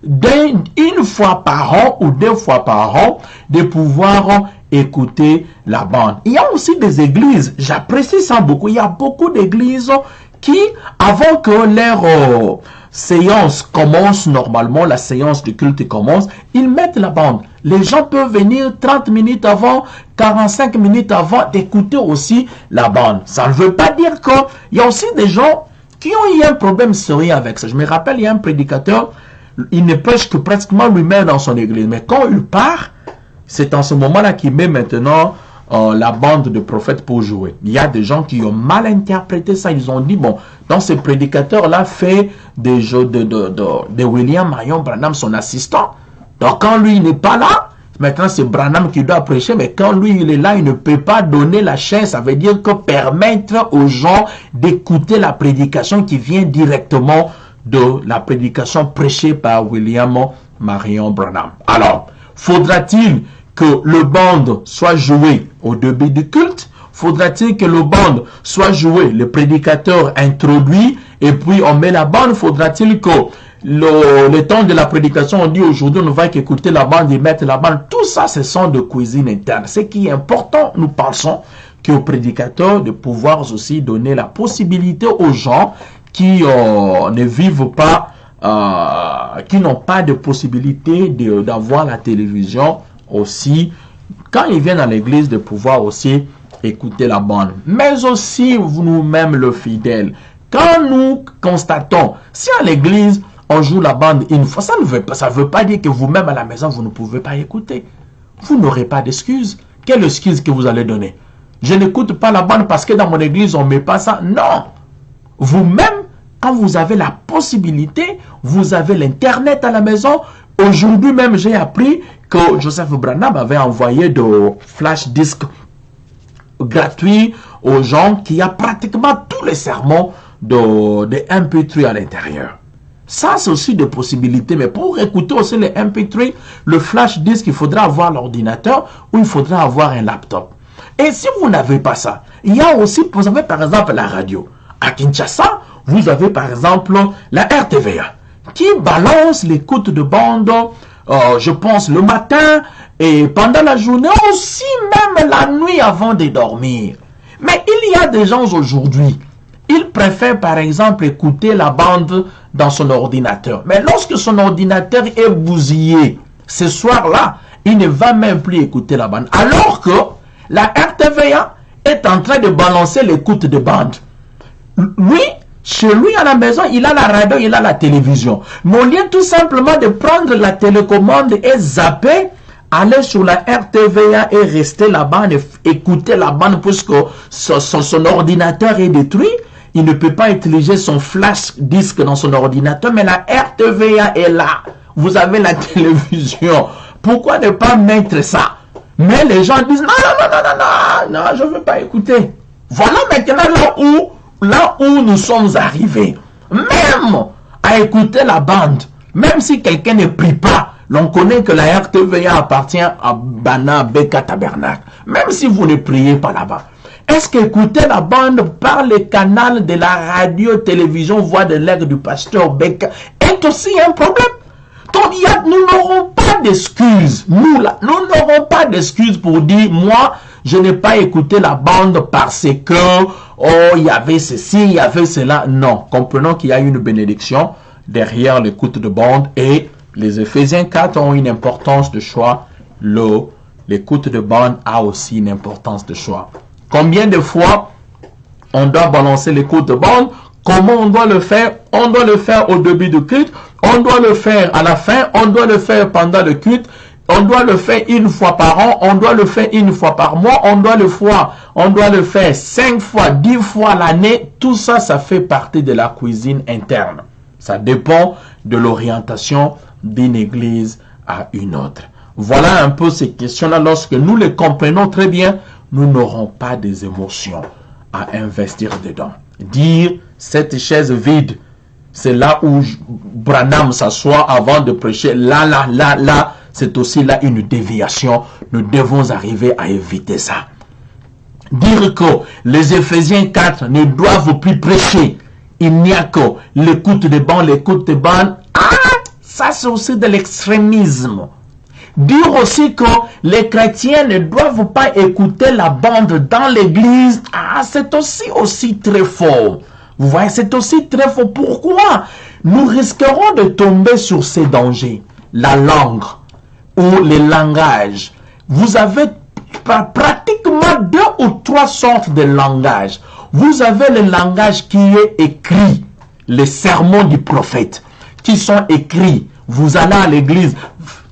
une fois par an ou 2 fois par an de pouvoir écouter la bande. Il y a aussi des églises, j'apprécie ça beaucoup, il y a beaucoup d'églises qui, avant que leur séance commence, normalement la séance de culte commence, ils mettent la bande. Les gens peuvent venir 30 minutes avant, 45 minutes avant d'écouter aussi la bande. Ça ne veut pas dire qu'il y a aussi des gens qui ont eu un problème sérieux avec ça. Je me rappelle, il y a un prédicateur, il ne prêche que pratiquement lui-même dans son église. Mais quand il part, c'est en ce moment-là qu'il met maintenant la bande de prophètes pour jouer. Il y a des gens qui ont mal interprété ça. Ils ont dit, bon, donc ce prédicateur-là fait des jeux de William Marion Branham, son assistant. Donc quand lui, il n'est pas là, maintenant c'est Branham qui doit prêcher, mais quand lui, il est là, il ne peut pas donner la chaîne. Ça veut dire que permettre aux gens d'écouter la prédication qui vient directement de la prédication prêchée par William Marion Branham. Alors, faudra-t-il que le band soit joué au début du culte? Faudra-t-il que le band soit joué, le prédicateur introduit, et puis on met la bande? Faudra-t-il que le temps de la prédication, on dit aujourd'hui on ne va qu'écouter la bande et mettre la bande? Tout ça, ce sont de cuisine interne. Ce qui est important, nous pensons, qu'au prédicateur de pouvoir aussi donner la possibilité aux gens qui ne vivent pas, qui n'ont pas de possibilité d'avoir la télévision aussi, quand ils viennent à l'église, de pouvoir aussi écouter la bande. Mais aussi nous-mêmes, le fidèle, quand nous constatons, si à l'église on joue la bande une fois, ça ne veut pas dire que vous-même à la maison vous ne pouvez pas écouter. Vous n'aurez pas d'excuse. Quelle excuse que vous allez donner? Je n'écoute pas la bande parce que dans mon église on ne met pas ça. Non. Vous-même, quand vous avez la possibilité, vous avez l'internet à la maison. Aujourd'hui même, j'ai appris que Joseph Branham avait envoyé de flash disques gratuits aux gens qui a pratiquement tous les sermons de MP3 à l'intérieur. Ça, c'est aussi des possibilités. Mais pour écouter aussi les MP3, le flash disque, il faudra avoir l'ordinateur ou il faudra avoir un laptop. Et si vous n'avez pas ça, il y a aussi, vous avez par exemple la radio. À Kinshasa, vous avez par exemple la RTVA qui balance l'écoute de bande, je pense, le matin et pendant la journée, aussi même la nuit avant de dormir. Mais il y a des gens aujourd'hui, ils préfèrent par exemple écouter la bande dans son ordinateur. Mais lorsque son ordinateur est bousillé, ce soir-là, il ne va même plus écouter la bande. Alors que la RTVA est en train de balancer l'écoute de bande. Lui, chez lui à la maison, il a la radio, il a la télévision. Mais au lieu tout simplement de prendre la télécommande et zapper, aller sur la RTVA et rester là-bas, écouter la bande puisque son ordinateur est détruit, il ne peut pas utiliser son flash disque dans son ordinateur, mais la RTVA est là. Vous avez la télévision. Pourquoi ne pas mettre ça? Mais les gens disent non, je ne veux pas écouter. Voilà maintenant là où nous sommes arrivés. Même à écouter la bande, même si quelqu'un ne prie pas, l'on connaît que la RTVA appartient à Bana Beka Tabernacle. Même si vous ne priez pas là-bas. Est-ce qu'écouter la bande par le canal de la radio-télévision Voix de l'Aigle du pasteur Beka est aussi un problème? Donc nous n'aurons pas d'excuses. Nous n'aurons pas d'excuses pour dire, moi, je n'ai pas écouté la bande parce que, il y avait ceci, il y avait cela. Non, comprenons qu'il y a une bénédiction derrière l'écoute de bande et les Éphésiens 4 ont une importance de choix. L'écoute de bande a aussi une importance de choix. Combien de fois on doit balancer l'écoute de bande? Comment on doit le faire? On doit le faire au début du culte, on doit le faire à la fin, on doit le faire pendant le culte, on doit le faire une fois par an, on doit le faire une fois par mois, on doit le faire 5 fois, 10 fois l'année. Tout ça, ça fait partie de la cuisine interne. Ça dépend de l'orientation d'une église à une autre. Voilà un peu ces questions-là. Lorsque nous les comprenons très bien, nous n'aurons pas des émotions à investir dedans. Dire cette chaise vide, c'est là où Branham s'assoit avant de prêcher. Là, c'est aussi là une déviation. Nous devons arriver à éviter ça. Dire que les Éphésiens 4 ne doivent plus prêcher. Il n'y a que l'écoute de bande. Ça c'est aussi de l'extrémisme. Dire aussi que les chrétiens ne doivent pas écouter la bande dans l'église, c'est aussi très fort. Vous voyez, c'est aussi très fort. Pourquoi? Nous risquerons de tomber sur ces dangers. La langue ou les langages. Vous avez pratiquement 2 ou 3 sortes de langage. Vous avez le langage qui est écrit, les sermons du prophète, qui sont écrits. Vous allez à l'église.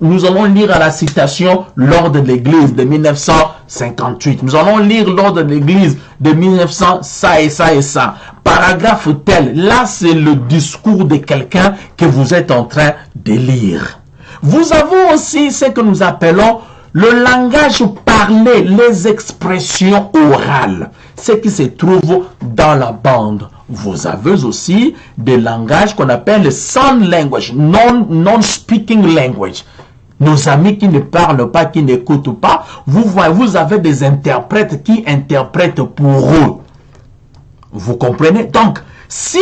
Nous allons lire à la citation l'ordre de l'église de 1958. Nous allons lire l'ordre de l'église de 1900, ça et ça et ça. Paragraphe tel. Là, c'est le discours de quelqu'un que vous êtes en train de lire. Vous avez aussi ce que nous appelons le langage parlé, les expressions orales, ce qui se trouve dans la bande. Vous avez aussi des langages qu'on appelle le sign language, non-speaking language. Nos amis qui ne parlent pas, qui n'écoutent pas, vous avez des interprètes qui interprètent pour eux. Vous comprenez? Donc, si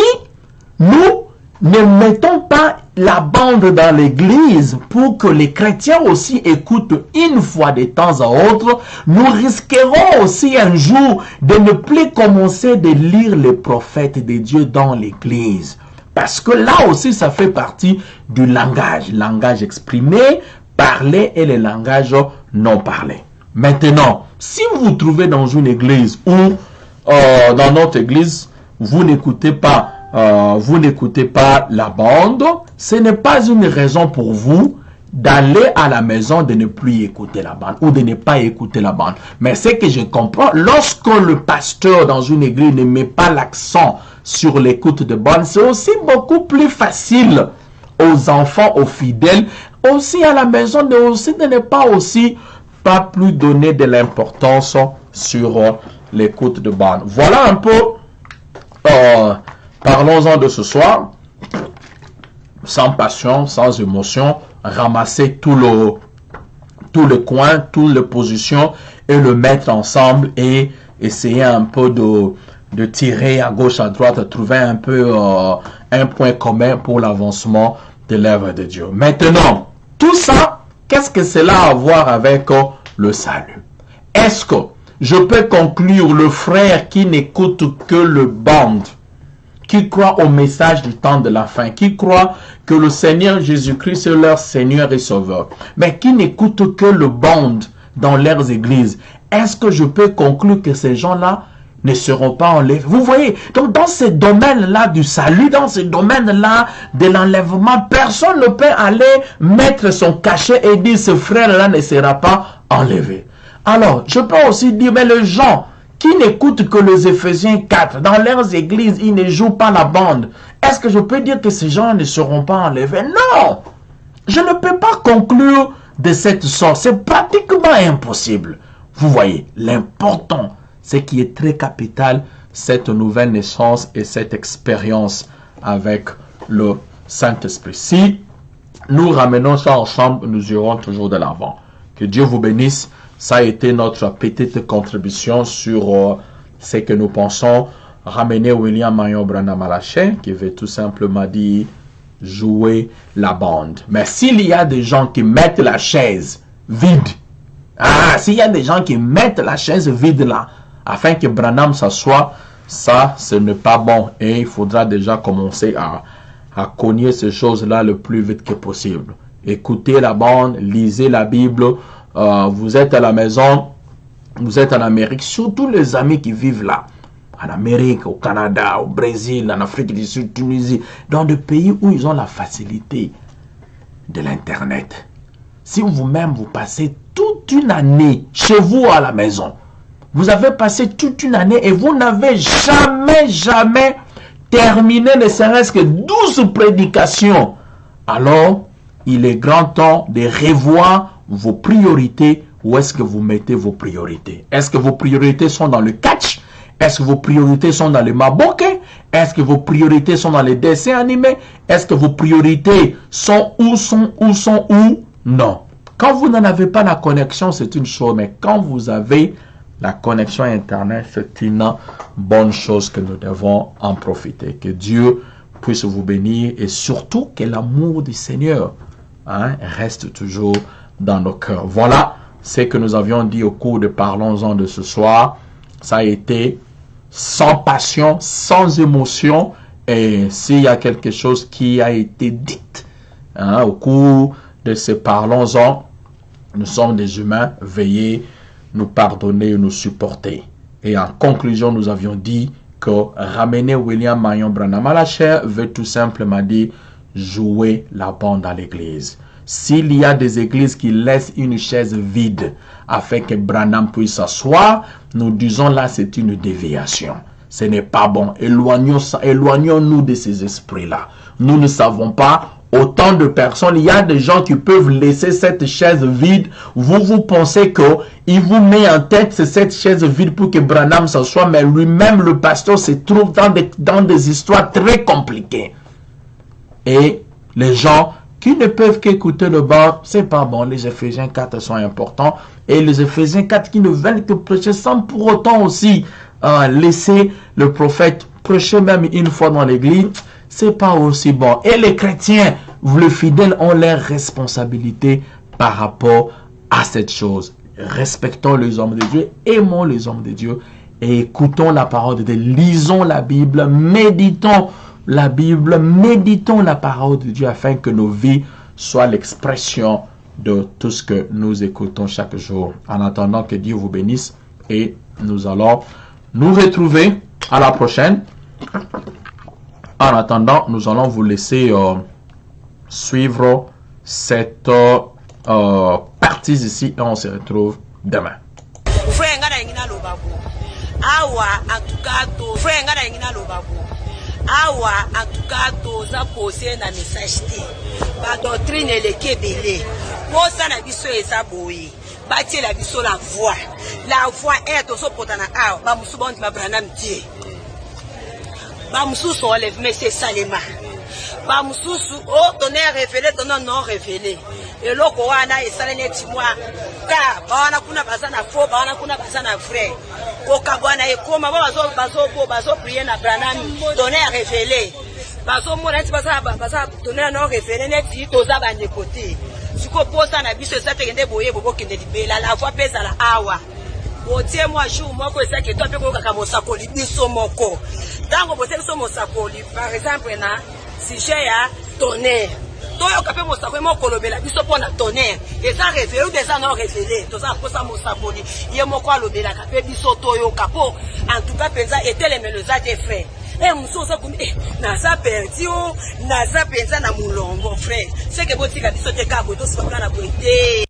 nous ne mettons pas la bande dans l'église pour que les chrétiens aussi écoutent une fois de temps à autre, nous risquerons aussi un jour de ne plus commencer de lire les prophètes de Dieu dans l'église. Parce que là aussi, ça fait partie du langage exprimé, parlé et le langage non parlé. Maintenant, si vous vous trouvez dans une église ou dans notre église, vous n'écoutez pas la bande, ce n'est pas une raison pour vous d'aller à la maison de ne plus écouter la bande ou de ne pas écouter la bande. Mais ce que je comprends, lorsque le pasteur dans une église ne met pas l'accent sur l'écoute de bande, c'est aussi beaucoup plus facile aux enfants, aux fidèles, aussi à la maison, de ne pas plus donner de l'importance sur l'écoute de bande. Voilà un peu. Parlons-en de ce soir, sans passion, sans émotion, ramasser tout le coin, toutes les positions et le mettre ensemble et essayer un peu de tirer à gauche, à droite, trouver un peu un point commun pour l'avancement de l'œuvre de Dieu. Maintenant, tout ça, qu'est-ce que cela a à voir avec le salut? Est-ce que je peux conclure le frère qui n'écoute que le bande, qui croit au message du temps de la fin, qui croit que le Seigneur Jésus-Christ est leur Seigneur et Sauveur, mais qui n'écoute que le bande dans leurs églises, est-ce que je peux conclure que ces gens-là ne seront pas enlevés? Vous voyez, donc dans ces domaines-là du salut, dans ces domaines-là de l'enlèvement, personne ne peut aller mettre son cachet et dire ce frère-là ne sera pas enlevé. Alors, je peux aussi dire, mais les gens qui n'écoutent que les Éphésiens 4, dans leurs églises, ils ne jouent pas la bande. Est-ce que je peux dire que ces gens ne seront pas enlevés? Non! Je ne peux pas conclure de cette sorte. C'est pratiquement impossible. Vous voyez, l'important, c'est qu'il est très capital, cette nouvelle naissance et cette expérience avec le Saint-Esprit. Si nous ramenons ça ensemble, nous irons toujours de l'avant. Que Dieu vous bénisse. Ça a été notre petite contribution sur ce que nous pensons ramener William Marion Branham à la chaîne, qui veut tout simplement dire jouer la bande. Mais s'il y a des gens qui mettent la chaise vide, s'il y a des gens qui mettent la chaise vide là, afin que Branham s'assoie, ça, ce n'est pas bon. Et il faudra déjà commencer à cogner ces choses-là le plus vite que possible. Écoutez la bande, lisez la Bible. Vous êtes à la maison, vous êtes en Amérique, surtout les amis qui vivent là, en Amérique, au Canada, au Brésil, en Afrique du Sud, Tunisie, dans des pays où ils ont la facilité de l'Internet. Si vous-même vous passez toute une année chez vous à la maison, vous avez passé toute une année et vous n'avez jamais terminé ne serait-ce que 12 prédications, alors il est grand temps de revoir vos priorités. Où est-ce que vous mettez vos priorités? Est-ce que vos priorités sont dans le catch? Est-ce que vos priorités sont dans le maboke? Est-ce que vos priorités sont dans les dessins animés? Est-ce que vos priorités sont où? Non. Quand vous n'en avez pas la connexion, c'est une chose. Mais quand vous avez la connexion Internet, c'est une bonne chose que nous devons en profiter. Que Dieu puisse vous bénir et surtout que l'amour du Seigneur reste toujours dans nos cœurs. Voilà ce que nous avions dit au cours de Parlons-en de ce soir. Ça a été sans passion, sans émotion. Et s'il y a quelque chose qui a été dit au cours de ces Parlons-en, nous sommes des humains, veuillez nous pardonner et nous supporter. Et en conclusion, nous avions dit que ramener William Marion Branham à la chair veut tout simplement dire jouer la bande. Que Dieu vous bénisse. Ça a été sans passion, sans émotion. Et s'il y a quelque chose qui a été dit au cours de ces Parlons-en, nous sommes des humains, veuillez nous pardonner et nous supporter. En conclusion, nous avions dit que ramener William Marion Branham à la chair veut tout simplement dire jouer la bande à l'église. S'il y a des églises qui laissent une chaise vide afin que Branham puisse s'asseoir, nous disons là c'est une déviation. Ce n'est pas bon. Éloignons-nous de ces esprits-là. Nous ne savons pas. Autant de personnes, il y a des gens qui peuvent laisser cette chaise vide. Vous pensez qu'il vous met en tête cette chaise vide pour que Branham s'assoie, mais lui-même, le pasteur, se trouve dans des histoires très compliquées. Et les gens qui ne peuvent qu'écouter le bord, c'est pas bon. Les Éphésiens 4 sont importants. Et les Éphésiens 4 qui ne veulent que prêcher sans pour autant aussi laisser le prophète prêcher même une fois dans l'église, c'est pas aussi bon. Et les chrétiens, les fidèles, ont leurs responsabilités par rapport à cette chose. Respectons les hommes de Dieu, aimons les hommes de Dieu et écoutons la parole de Dieu. Lisons la Bible, méditons la Bible, méditons la parole de Dieu afin que nos vies soient l'expression de tout ce que nous écoutons chaque jour. En attendant que Dieu vous bénisse et nous allons nous retrouver à la prochaine. En attendant, nous allons vous laisser suivre cette partie ici et on se retrouve demain. Awa en tout cas toza posé na message te ba doctrine le kebele posa na biso eza boyi batie la biso la voix est tozo potana awa ba musu bondi ma Branham tie ba musu so lève mais c'est salema ba musu o donner révélé donner non révélé et loko wana esalene timwa ka bana kuna bazana fo bana kuna bazana vrai okabwana ekoma bazo prier na Branham donner révélé bazo mona ti baza donner non révélé neti toza bande côté siko posa na biso sa tekende boye bobo kende libela la voix pesa la awa otie moi jour moko esa ke to pe ko kaka mosakoli biso moko tango bote biso mosakoli par exemple na sujet ya tonnerre toyo kapé mosakoli moko lobela biso pona tonnerre eza révélé ou déjà non révélé toza posa mosakoli ye moko alobela kapé biso toyo kapo en tout cas penza eteleme le za de frère et musosa kumi naza perdi o naza penza na mulongo frère c'est que botika biso te kabo to sipana na boite